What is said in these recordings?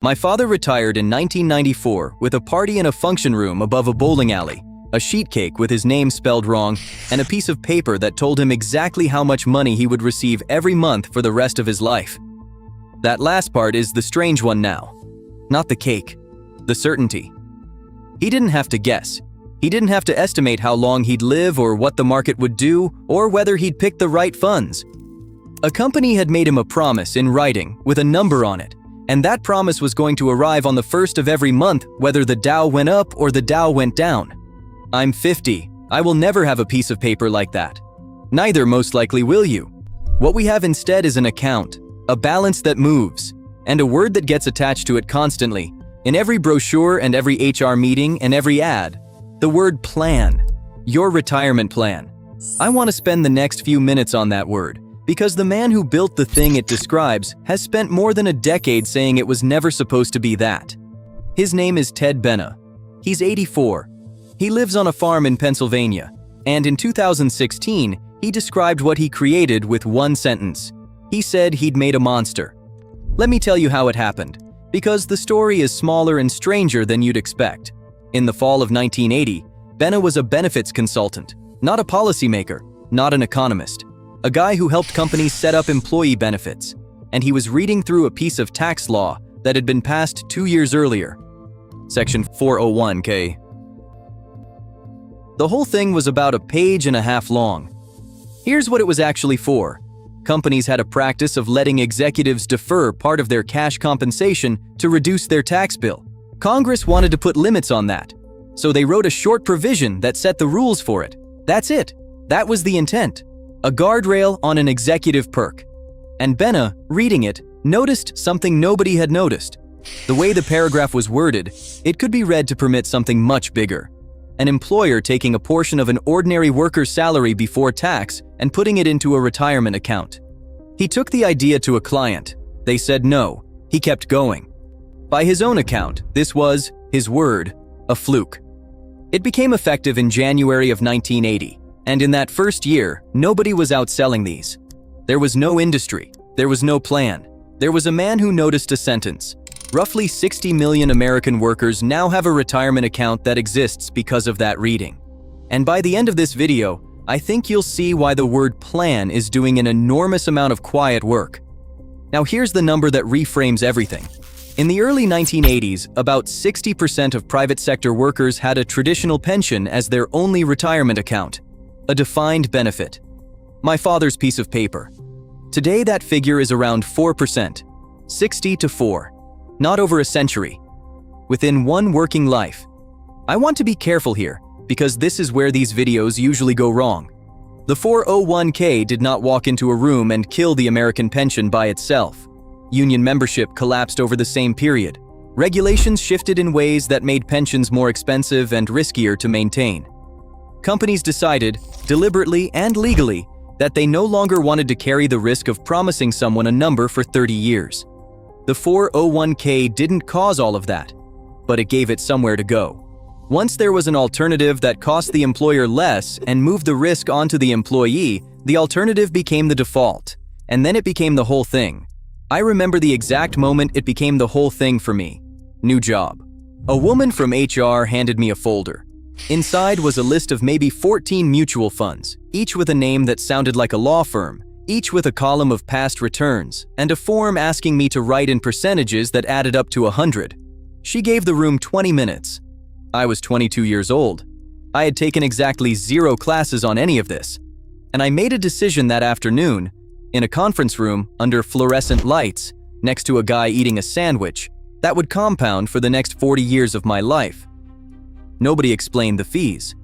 My father retired in 1994 with a party in a function room above a bowling alley, a sheet cake with his name spelled wrong, and a piece of paper that told him exactly how much money he would receive every month for the rest of his life. That last part is the strange one now. Not the cake, the certainty. He didn't have to guess. He didn't have to estimate how long he'd live or what the market would do or whether he'd pick the right funds. A company had made him a promise in writing with a number on it, and that promise was going to arrive on the first of every month whether the Dow went up or the Dow went down. I'm 50. I will never have a piece of paper like that. Neither most likely will you. What we have instead is an account, a balance that moves, and a word that gets attached to it constantly, in every brochure and every HR meeting and every ad. The word plan. Your retirement plan. I want to spend the next few minutes on that word, because the man who built the thing it describes has spent more than a decade saying it was never supposed to be that. His name is Ted Benna. He's 84. He lives on a farm in Pennsylvania, and in 2016, he described what he created with one sentence. He said he'd made a monster. Let me tell you how it happened, because the story is smaller and stranger than you'd expect. In the fall of 1980, Benna was a benefits consultant, not a policymaker, not an economist, a guy who helped companies set up employee benefits, and he was reading through a piece of tax law that had been passed 2 years earlier, Section 401(k). The whole thing was about a page and a half long. Here's what it was actually for. Companies had a practice of letting executives defer part of their cash compensation to reduce their tax bill. Congress wanted to put limits on that, so they wrote a short provision that set the rules for it. That's it. That was the intent. A guardrail on an executive perk. And Benna, reading it, noticed something nobody had noticed. The way the paragraph was worded, it could be read to permit something much bigger. An employer taking a portion of an ordinary worker's salary before tax and putting it into a retirement account. He took the idea to a client. They said no. He kept going. By his own account, this was, his word, a fluke. It became effective in January of 1980, and in that first year, nobody was out selling these. There was no industry. There was no plan. There was a man who noticed a sentence. Roughly 60 million American workers now have a retirement account that exists because of that reading. And by the end of this video, I think you'll see why the word plan is doing an enormous amount of quiet work. Now here's the number that reframes everything. In the early 1980s, about 60% of private sector workers had a traditional pension as their only retirement account, a defined benefit. My father's piece of paper. Today that figure is around 4%, 60 to 4. Not over a century. Within one working life. I want to be careful here, because this is where these videos usually go wrong. The 401(k) did not walk into a room and kill the American pension by itself. Union membership collapsed over the same period. Regulations shifted in ways that made pensions more expensive and riskier to maintain. Companies decided, deliberately and legally, that they no longer wanted to carry the risk of promising someone a number for 30 years. The 401(k) didn't cause all of that, but it gave it somewhere to go. Once there was an alternative that cost the employer less and moved the risk onto the employee, the alternative became the default, and then it became the whole thing. I remember the exact moment it became the whole thing for me. New job. A woman from HR handed me a folder. Inside was a list of maybe 14 mutual funds, each with a name that sounded like a law firm, each with a column of past returns, and a form asking me to write in percentages that added up to 100. She gave the room 20 minutes. I was 22 years old. I had taken exactly 0 classes on any of this, and I made a decision that afternoon, in a conference room under fluorescent lights, next to a guy eating a sandwich, that would compound for the next 40 years of my life. Nobody explained the fees.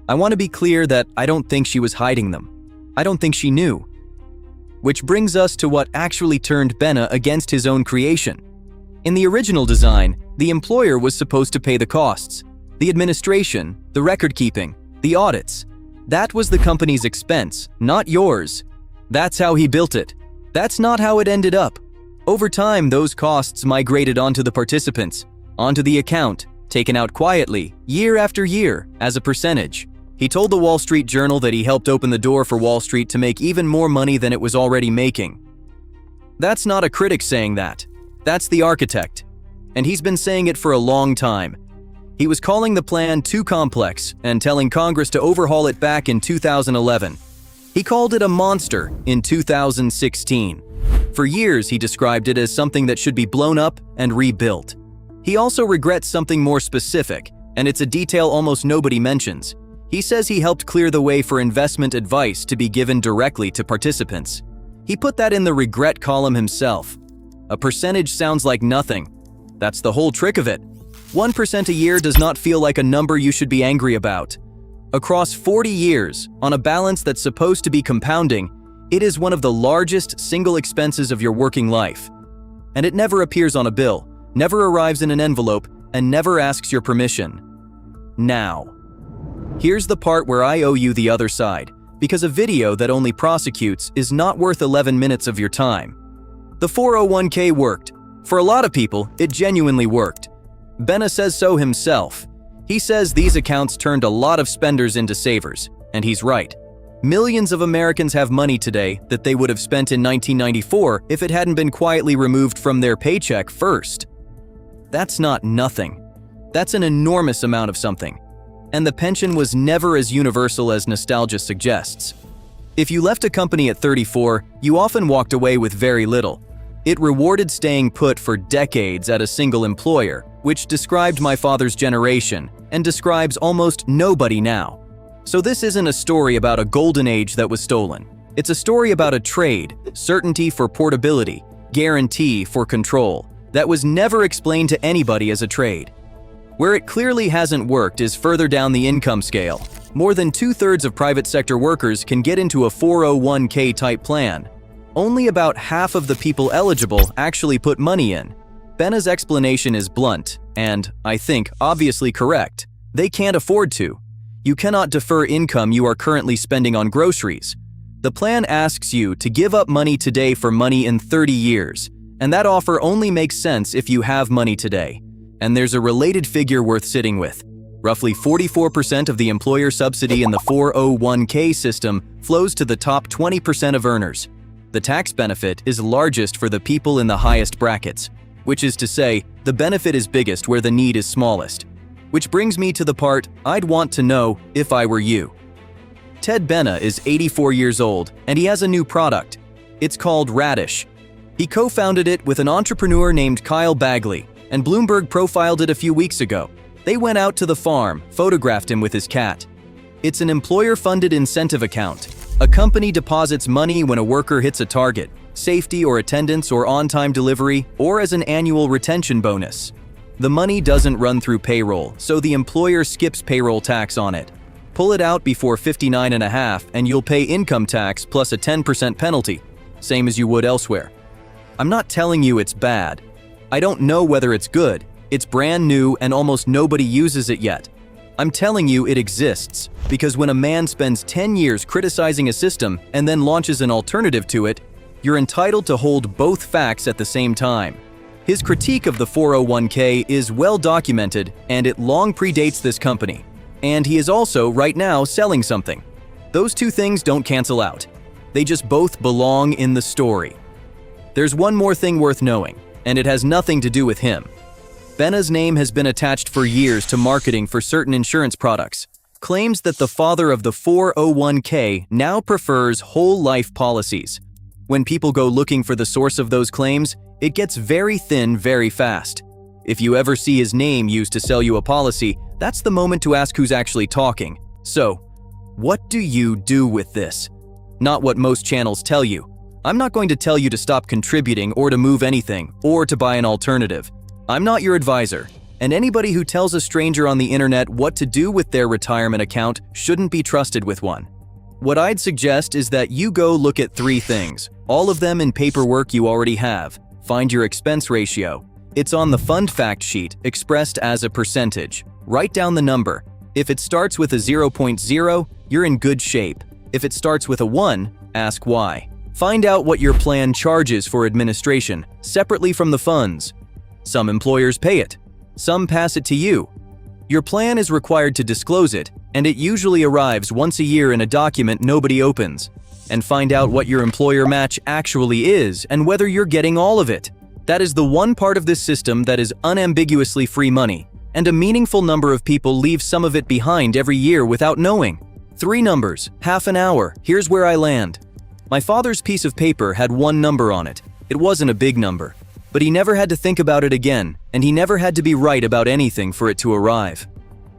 I want to be clear that I don't think she was hiding them. I don't think she knew. Which brings us to what actually turned Benna against his own creation. In the original design, the employer was supposed to pay the costs, the administration, the record keeping, the audits. That was the company's expense, not yours. That's how he built it. That's not how it ended up. Over time, those costs migrated onto the participants, onto the account, taken out quietly, year after year, as a percentage. He told the Wall Street Journal that he helped open the door for Wall Street to make even more money than it was already making. That's not a critic saying that. That's the architect. and he's been saying it for a long time. He was calling the plan too complex and telling Congress to overhaul it back in 2011. He called it a monster in 2016. For years, he described it as something that should be blown up and rebuilt. He also regrets something more specific, and it's a detail almost nobody mentions. He says he helped clear the way for investment advice to be given directly to participants. He put that in the regret column himself. A percentage sounds like nothing. That's the whole trick of it. 1% a year does not feel like a number you should be angry about. Across 40 years, on a balance that's supposed to be compounding, it is one of the largest single expenses of your working life. And it never appears on a bill, never arrives in an envelope, and never asks your permission. Now. Here's the part where I owe you the other side, because a video that only prosecutes is not worth 11 minutes of your time. The 401k worked. For a lot of people, it genuinely worked. Benna says so himself. He says these accounts turned a lot of spenders into savers, and he's right. Millions of Americans have money today that they would have spent in 1994 if it hadn't been quietly removed from their paycheck first. That's not nothing. That's an enormous amount of something. And the pension was never as universal as nostalgia suggests. If you left a company at 34, you often walked away with very little. It rewarded staying put for decades at a single employer, which described my father's generation and describes almost nobody now. So this isn't a story about a golden age that was stolen. It's a story about a trade, certainty for portability, guarantee for control, that was never explained to anybody as a trade. Where it clearly hasn't worked is further down the income scale. More than 2/3 of private sector workers can get into a 401k type plan. Only about half of the people eligible actually put money in. Benna's explanation is blunt and, I think, obviously correct. They can't afford to. You cannot defer income you are currently spending on groceries. The plan asks you to give up money today for money in 30 years, and that offer only makes sense if you have money today. And there's a related figure worth sitting with. Roughly 44% of the employer subsidy in the 401k system flows to the top 20% of earners. The tax benefit is largest for the people in the highest brackets, which is to say, the benefit is biggest where the need is smallest. Which brings me to the part I'd want to know if I were you. Ted Benna is 84 years old, and he has a new product. It's called Radish. He co-founded it with an entrepreneur named Kyle Bagley, and Bloomberg profiled it a few weeks ago. They went out to the farm, photographed him with his cat. It's an employer-funded incentive account. A company deposits money when a worker hits a target, safety or attendance or on-time delivery, or as an annual retention bonus. The money doesn't run through payroll, so the employer skips payroll tax on it. Pull it out before 59.5 and you'll pay income tax plus a 10% penalty, same as you would elsewhere. I'm not telling you it's bad. I don't know whether it's good. It's brand new and almost nobody uses it yet. I'm telling you it exists because when a man spends 10 years criticizing a system and then launches an alternative to it, you're entitled to hold both facts at the same time. His critique of the 401k is well documented and it long predates this company. And he is also, right now, selling something. Those two things don't cancel out. They just both belong in the story. There's one more thing worth knowing, and it has nothing to do with him. Benna's name has been attached for years to marketing for certain insurance products. Claims that the father of the 401k now prefers whole life policies. When people go looking for the source of those claims, it gets very thin very fast. If you ever see his name used to sell you a policy, that's the moment to ask who's actually talking. So, what do you do with this? Not what most channels tell you. I'm not going to tell you to stop contributing or to move anything or to buy an alternative. I'm not your advisor, and anybody who tells a stranger on the internet what to do with their retirement account shouldn't be trusted with one. What I'd suggest is that you go look at 3 things, all of them in paperwork you already have. Find your expense ratio. It's on the fund fact sheet, expressed as a percentage. Write down the number. If it starts with a 0.0, you're in good shape. If it starts with a 1, ask why. Find out what your plan charges for administration, separately from the funds. Some employers pay it. Some pass it to you. Your plan is required to disclose it, and it usually arrives once a year in a document nobody opens. And find out what your employer match actually is and whether you're getting all of it. That is the one part of this system that is unambiguously free money, and a meaningful number of people leave some of it behind every year without knowing. 3 numbers, half an hour, here's where I land. My father's piece of paper had 1 number on it. It wasn't a big number, but he never had to think about it again, and he never had to be right about anything for it to arrive.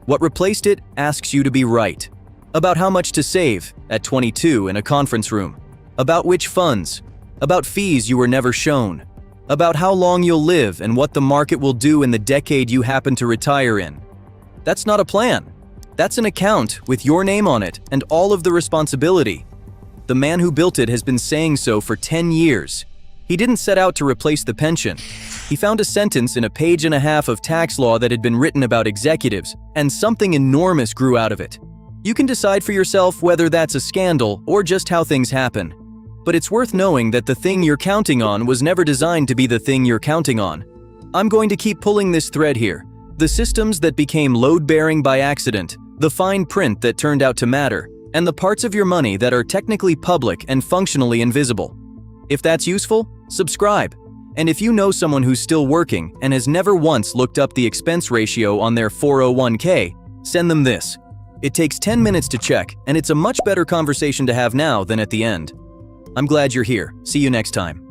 What replaced it asks you to be right. About how much to save at 22 in a conference room. About which funds. About fees you were never shown. About how long you'll live and what the market will do in the decade you happen to retire in. That's not a plan. That's an account with your name on it and all of the responsibility. The man who built it has been saying so for 10 years. He didn't set out to replace the pension. He found a sentence in a page and a half of tax law that had been written about executives, and something enormous grew out of it. You can decide for yourself whether that's a scandal or just how things happen. But it's worth knowing that the thing you're counting on was never designed to be the thing you're counting on. I'm going to keep pulling this thread here. The systems that became load-bearing by accident, the fine print that turned out to matter, and the parts of your money that are technically public and functionally invisible. If that's useful, subscribe. And if you know someone who's still working and has never once looked up the expense ratio on their 401k, send them this. It takes 10 minutes to check, and it's a much better conversation to have now than at the end. I'm glad you're here. See you next time.